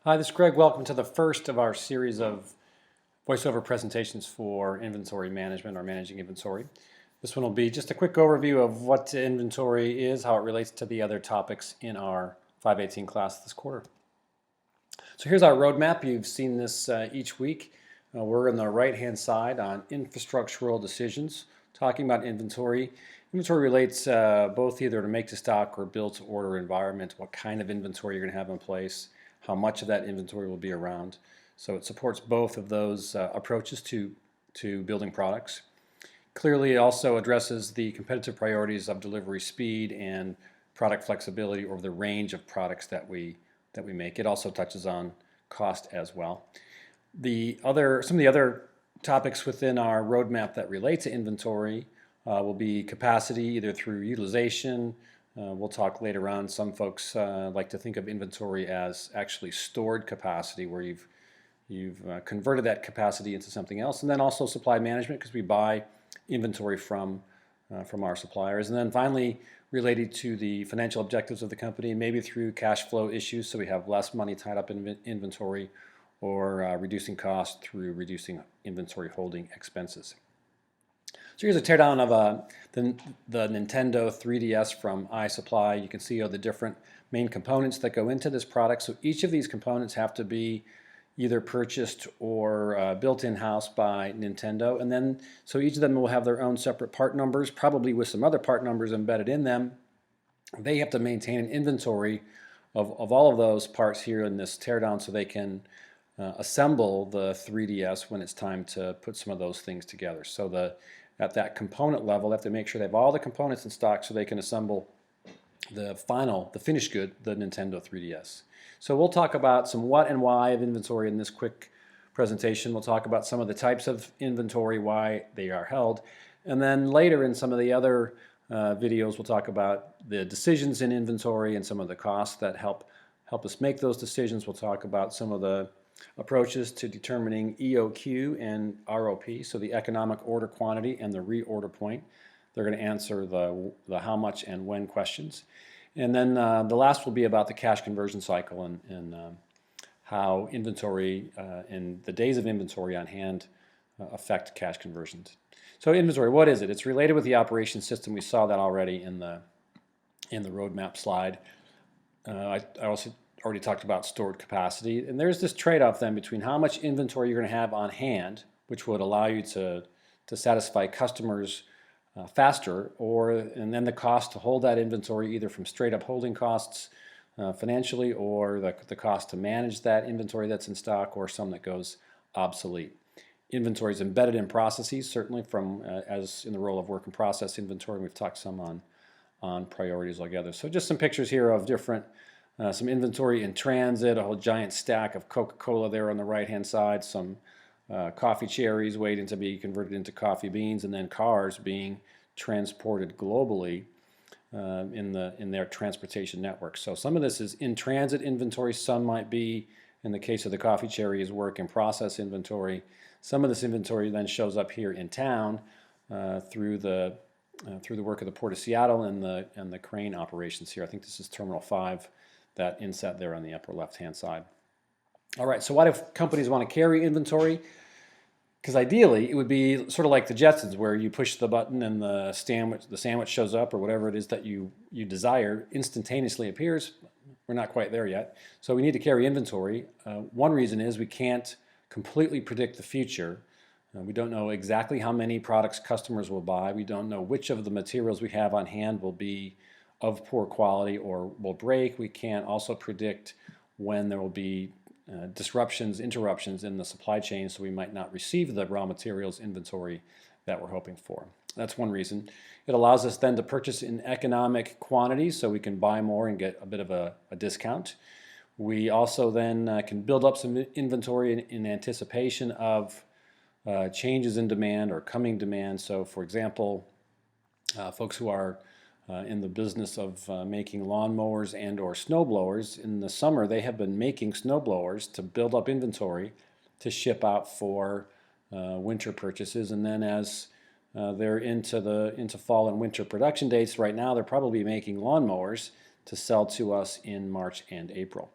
Hi, this is Greg. Welcome to the first of our series of voiceover presentations for inventory management or managing inventory. This one will be just a quick overview of what inventory is, how it relates to the other topics in our 518 class this quarter. So here's our roadmap. You've seen this each week. We're on the right-hand side on infrastructural decisions, talking about inventory. Inventory relates both either to make to stock or build to order environment, what kind of inventory you're going to have in place, how much of that inventory will be around. So it supports both of those approaches to building products. Clearly, it also addresses the competitive priorities of delivery speed and product flexibility over the range of products that we make. It also touches on cost as well. Some of the other topics within our roadmap that relate to inventory will be capacity, either through utilization. We'll talk later on. Some folks like to think of inventory as actually stored capacity, where you've converted that capacity into something else, and then also supply management, because we buy inventory from our suppliers, and then finally related to the financial objectives of the company, maybe through cash flow issues, so we have less money tied up in inventory, or reducing costs through reducing inventory holding expenses. So here's a teardown of the Nintendo 3DS from iSupply. You can see all the different main components that go into this product. So each of these components have to be either purchased or built in-house by Nintendo. And then, so each of them will have their own separate part numbers, probably with some other part numbers embedded in them. They have to maintain an inventory of all of those parts here in this teardown so they can assemble the 3DS when it's time to put some of those things together. So at that component level, they have to make sure they have all the components in stock so they can assemble the finished good, the Nintendo 3DS. So we'll talk about some what and why of inventory in this quick presentation. We'll talk about some of the types of inventory, why they are held. And then later in some of the other videos, we'll talk about the decisions in inventory and some of the costs that help us make those decisions. We'll talk about some of the approaches to determining EOQ and ROP, so the economic order quantity and the reorder point. They're going to answer the how much and when questions. And then the last will be about the cash conversion cycle and how inventory and the days of inventory on hand affect cash conversions. So inventory, what is it? It's related with the operation system. We saw that already in the roadmap slide. I also already talked about stored capacity, and there's this trade-off then between how much inventory you're going to have on hand, which would allow you to satisfy customers faster, and then the cost to hold that inventory, either from straight-up holding costs financially, or the cost to manage that inventory that's in stock, or some that goes obsolete. Inventory is embedded in processes, certainly from as in the role of work in process inventory. We've talked some on priorities altogether. So just some pictures here of different some inventory in transit, a whole giant stack of Coca-Cola there on the right-hand side, some coffee cherries waiting to be converted into coffee beans, and then cars being transported globally in their transportation network. So some of this is in-transit inventory. Some might be, in the case of the coffee cherries, work-in-process inventory. Some of this inventory then shows up here in town through the work of the Port of Seattle and the crane operations here. I think this is Terminal 5. That inset there on the upper left-hand side. All right, so why do companies want to carry inventory? Because ideally, it would be sort of like the Jetsons, where you push the button and the sandwich shows up, or whatever it is that you desire, instantaneously appears. We're not quite there yet. So we need to carry inventory. One reason is we can't completely predict the future. We don't know exactly how many products customers will buy. We don't know which of the materials we have on hand will be of poor quality or will break. We can't also predict when there will be interruptions in the supply chain, so we might not receive the raw materials inventory that we're hoping for. That's one reason. It allows us then to purchase in economic quantities, so we can buy more and get a bit of a discount. We also then can build up some inventory in anticipation of changes in demand or coming demand. So for example, folks who are in the business of making lawnmowers and or snow blowers, in the summer they have been making snow blowers to build up inventory to ship out for winter purchases, and then as they're into fall and winter production dates, right now they're probably making lawnmowers to sell to us in March and April.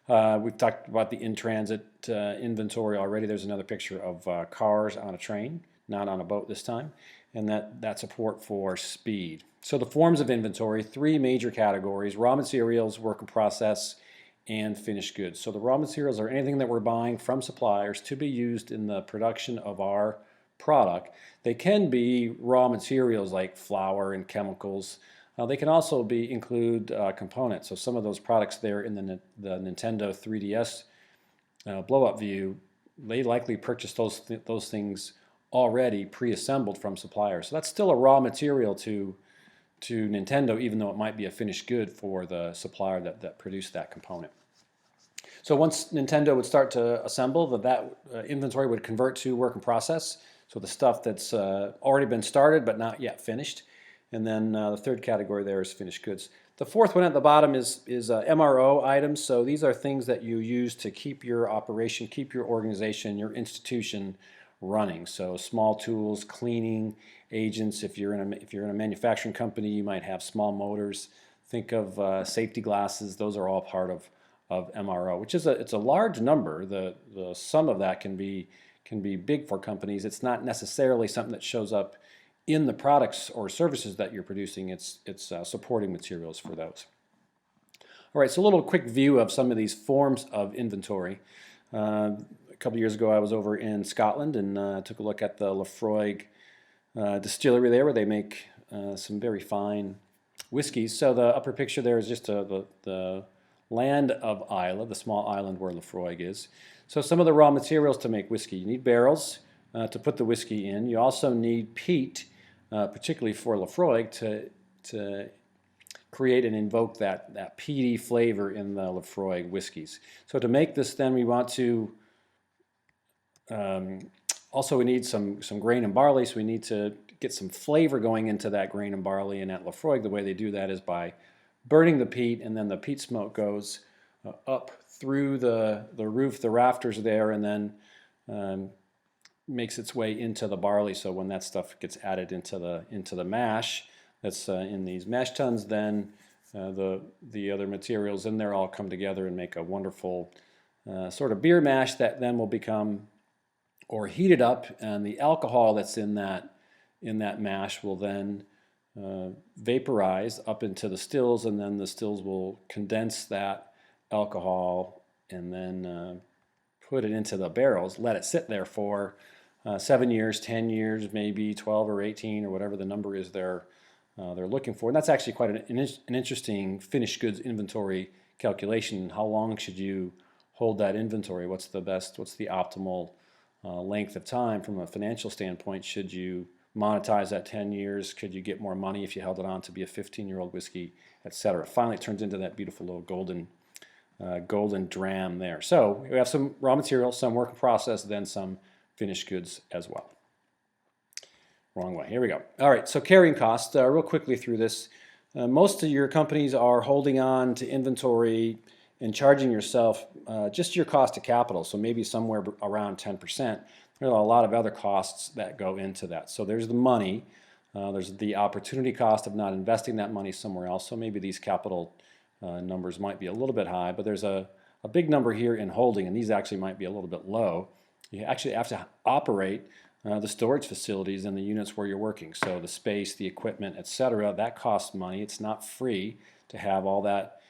We've talked about the in-transit inventory already. There's another picture of cars on a train, not on a boat this time, and that support for speed. So the forms of inventory, three major categories: raw materials, work in process, and finished goods. So the raw materials are anything that we're buying from suppliers to be used in the production of our product. They can be raw materials like flour and chemicals. They can also include components. So some of those products there in the Nintendo 3DS blow-up view, they likely purchased those things already pre-assembled from suppliers. So that's still a raw material to Nintendo, even though it might be a finished good for the supplier that produced that component. So once Nintendo would start to assemble, that inventory would convert to work in process. So the stuff that's already been started but not yet finished. And then the third category there is finished goods. The fourth one at the bottom is MRO items. So these are things that you use to keep your operation, keep your organization, your institution running. So small tools, cleaning agents. If you're in a manufacturing company, you might have small motors. Think of safety glasses. Those are all part of MRO, which is it's a large number. The sum of that can be big for companies. It's not necessarily something that shows up in the products or services that you're producing. It's supporting materials for those. All right, so a little quick view of some of these forms of inventory. A couple years ago, I was over in Scotland and took a look at the Laphroaig distillery there, where they make some very fine whiskeys. So the upper picture there is just the land of Islay, the small island where Laphroaig is. So some of the raw materials to make whiskey: you need barrels to put the whiskey in. You also need peat, particularly for Laphroaig, to create and invoke that peaty flavor in the Laphroaig whiskeys. So to make this, then we want to also we need some grain and barley. So we need to get some flavor going into that grain and barley. And at Laphroaig, the way they do that is by burning the peat, and then the peat smoke goes up through the roof, the rafters there, and then makes its way into the barley. So when that stuff gets added into the mash that's in these mash tuns, then the other materials in there all come together and make a wonderful sort of beer mash that then will become or heated up, and the alcohol that's in that mash will then vaporize up into the stills, and then the stills will condense that alcohol and then put it into the barrels, let it sit there for 7 years, 10 years, maybe 12 or 18 or whatever the number is they're looking for. And that's actually quite an interesting finished goods inventory calculation. How long should you hold that inventory? What's the optimal length of time from a financial standpoint? Should you monetize that 10 years? Could you get more money if you held it on to be a 15-year-old whiskey, etc.? Finally, it turns into that beautiful little golden dram there. So we have some raw materials, some work in process, then some finished goods as well. Wrong way. Here we go. All right, so carrying costs, real quickly through this. Most of your companies are holding on to inventory and charging yourself just your cost of capital, so maybe somewhere around 10%. There are a lot of other costs that go into that. So there's the money, there's the opportunity cost of not investing that money somewhere else. So maybe these capital numbers might be a little bit high, but there's a big number here in holding, and these actually might be a little bit low. You actually have to operate the storage facilities and the units where you're working. So the space, the equipment, etc., that costs money. It's not free to have all that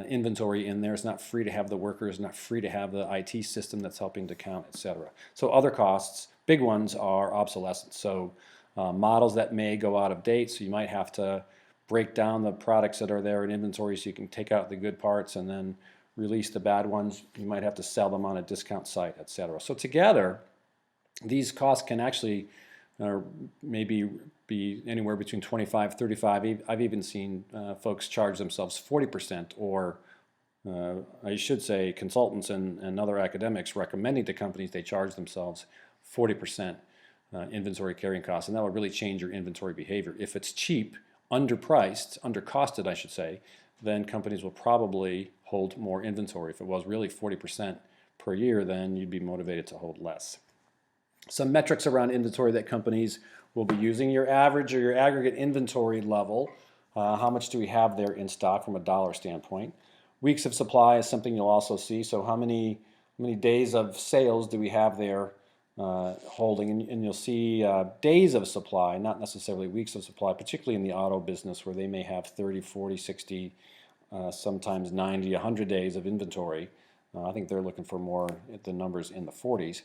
inventory in there. It's not free to have the workers, not free to have the IT system that's helping to count, etc. So other costs, big ones, are obsolescence. So models that may go out of date, so you might have to break down the products that are there in inventory so you can take out the good parts and then release the bad ones. You might have to sell them on a discount site, etc. So together, these costs can actually maybe be anywhere between 25, 35. I've even seen folks charge themselves 40%, or I should say consultants and other academics recommending to companies they charge themselves 40% inventory carrying costs, and that would really change your inventory behavior. If it's cheap, underpriced, undercosted I should say, then companies will probably hold more inventory. If it was really 40% per year, then you'd be motivated to hold less. Some metrics around inventory that companies will be using: your average or your aggregate inventory level. How much do we have there in stock from a dollar standpoint? Weeks of supply is something you'll also see. So how many days of sales do we have there holding? And you'll see days of supply, not necessarily weeks of supply, particularly in the auto business where they may have 30, 40, 60, sometimes 90, 100 days of inventory. I think they're looking for more at the numbers in the 40s.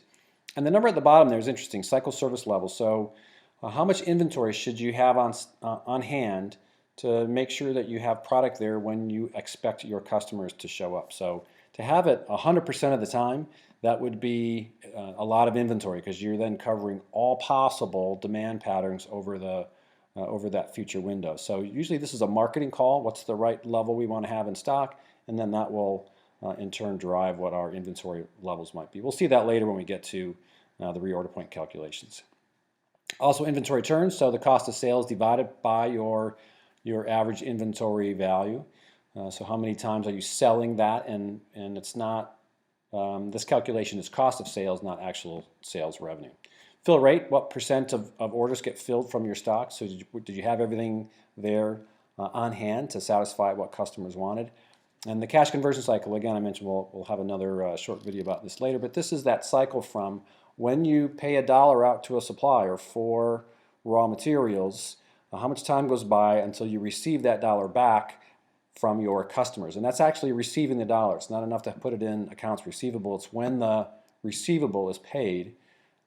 And the number at the bottom there is interesting, cycle service level. So how much inventory should you have on hand to make sure that you have product there when you expect your customers to show up? So to have it 100% of the time, that would be a lot of inventory because you're then covering all possible demand patterns over that future window. So usually this is a marketing call. What's the right level we want to have in stock? And then that will in turn drive what our inventory levels might be. We'll see that later when we get to the reorder point calculations. Also inventory turns, so the cost of sales divided by your average inventory value. So how many times are you selling that? And it's not, this calculation is cost of sales, not actual sales revenue. Fill rate, what percent of orders get filled from your stock? So did you have everything there on hand to satisfy what customers wanted? And the cash conversion cycle, again, I mentioned we'll have another short video about this later, but this is that cycle from when you pay $1 out to a supplier for raw materials, how much time goes by until you receive that dollar back from your customers. And that's actually receiving the dollar. It's not enough to put it in accounts receivable. It's when the receivable is paid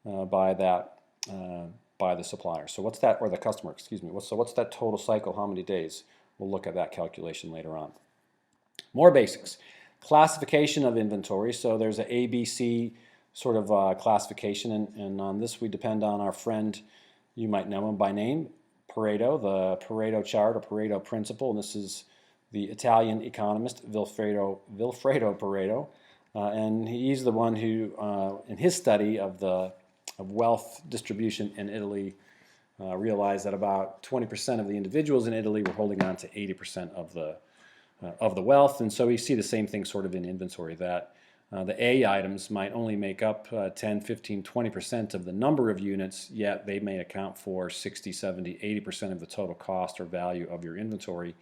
by the supplier. So what's that, or the customer, excuse me. So what's that total cycle? How many days? We'll look at that calculation later on. More basics. Classification of inventory. So there's an ABC sort of classification, and on this we depend on our friend, you might know him by name, Pareto, the Pareto chart or Pareto principle. And this is the Italian economist Vilfredo Pareto, and he's the one who, in his study of wealth distribution in Italy, realized that about 20% of the individuals in Italy were holding on to 80% of the wealth. And so we see the same thing sort of in inventory, that the A items might only make up 10, 15, 20% of the number of units, yet they may account for 60, 70, 80% of the total cost or value of your inventory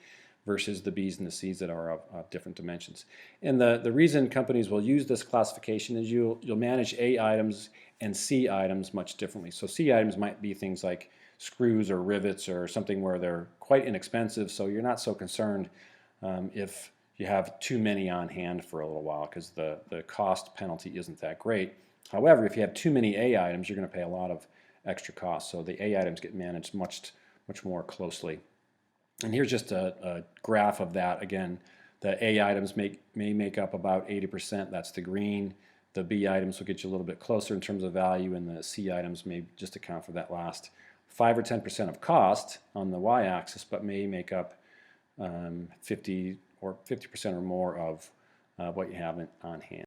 versus the B's and the C's that are of different dimensions. And the reason companies will use this classification is you'll manage A items and C items much differently. So C items might be things like screws or rivets or something where they're quite inexpensive, so you're not so concerned if you have too many on hand for a little while because the cost penalty isn't that great. However, if you have too many A items, you're going to pay a lot of extra costs. So the A items get managed much more closely. And here's just a graph of that. Again, the A items may make up about 80%. That's the green. The B items will get you a little bit closer in terms of value, and the C items may just account for that last 5 or 10% of cost on the y-axis, but may make up 50% or more of what you have on hand.